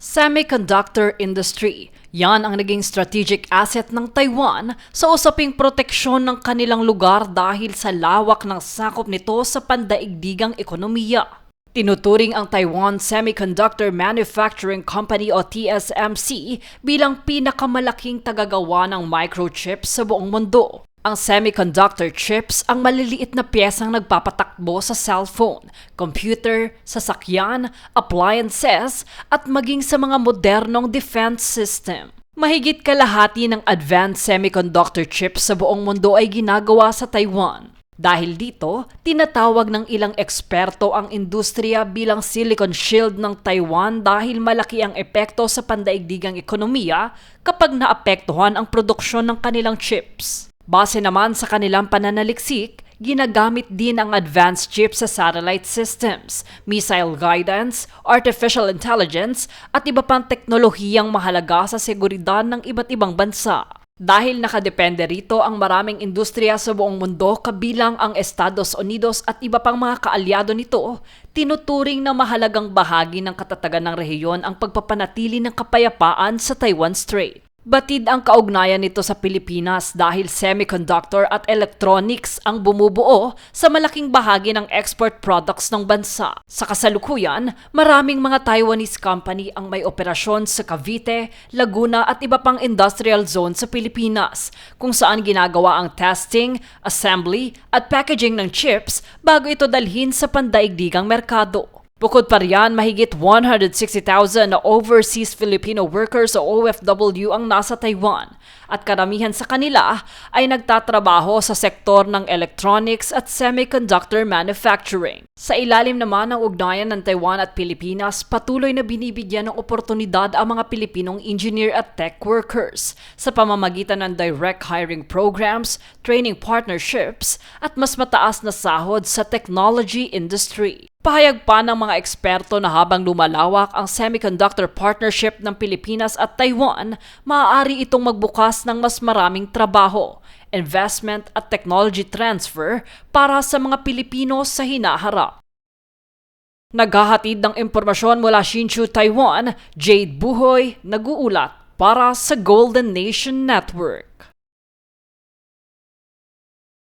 Semiconductor industry. Yan ang naging strategic asset ng Taiwan sa usaping proteksyon ng kanilang lugar dahil sa lawak ng sakop nito sa pandaigdigang ekonomiya. Tinuturing ang Taiwan Semiconductor Manufacturing Company o TSMC bilang pinakamalaking tagagawa ng microchips sa buong mundo. Ang semiconductor chips ang maliliit na piyesang nagpapatakbo sa cellphone, computer, sasakyan, appliances at maging sa mga modernong defense system. Mahigit kalahati ng advanced semiconductor chips sa buong mundo ay ginagawa sa Taiwan. Dahil dito, tinatawag ng ilang eksperto ang industriya bilang Silicon Shield ng Taiwan dahil malaki ang epekto sa pandaigdigang ekonomiya kapag naapektuhan ang produksyon ng kanilang chips. Base naman sa kanilang pananaliksik, ginagamit din ang advanced chips sa satellite systems, missile guidance, artificial intelligence at iba pang teknolohiyang mahalaga sa seguridad ng iba't ibang bansa. Dahil nakadepende rito ang maraming industriya sa buong mundo kabilang ang Estados Unidos at iba pang mga kaalyado nito, tinuturing na mahalagang bahagi ng katatagan ng rehiyon ang pagpapanatili ng kapayapaan sa Taiwan Strait. Batid ang kaugnayan nito sa Pilipinas dahil semiconductor at electronics ang bumubuo sa malaking bahagi ng export products ng bansa. Sa kasalukuyan, maraming mga Taiwanese company ang may operasyon sa Cavite, Laguna at iba pang industrial zone sa Pilipinas, kung saan ginagawa ang testing, assembly at packaging ng chips bago ito dalhin sa pandaigdigang merkado. Bukod pa riyan, mahigit 160,000 na overseas Filipino workers o OFW ang nasa Taiwan at karamihan sa kanila ay nagtatrabaho sa sektor ng electronics at semiconductor manufacturing. Sa ilalim naman ng ugnayan ng Taiwan at Pilipinas, patuloy na binibigyan ng oportunidad ang mga Pilipinong engineer at tech workers sa pamamagitan ng direct hiring programs, training partnerships at mas mataas na sahod sa technology industry. Pahayag pa ng mga eksperto na habang lumalawak ang semiconductor partnership ng Pilipinas at Taiwan, maaari itong magbukas ng mas maraming trabaho, investment at technology transfer para sa mga Pilipino sa hinaharap. Naghahatid ng impormasyon mula Hsinchu, Taiwan, Jade Buhoy, nag-uulat para sa Golden Nation Network.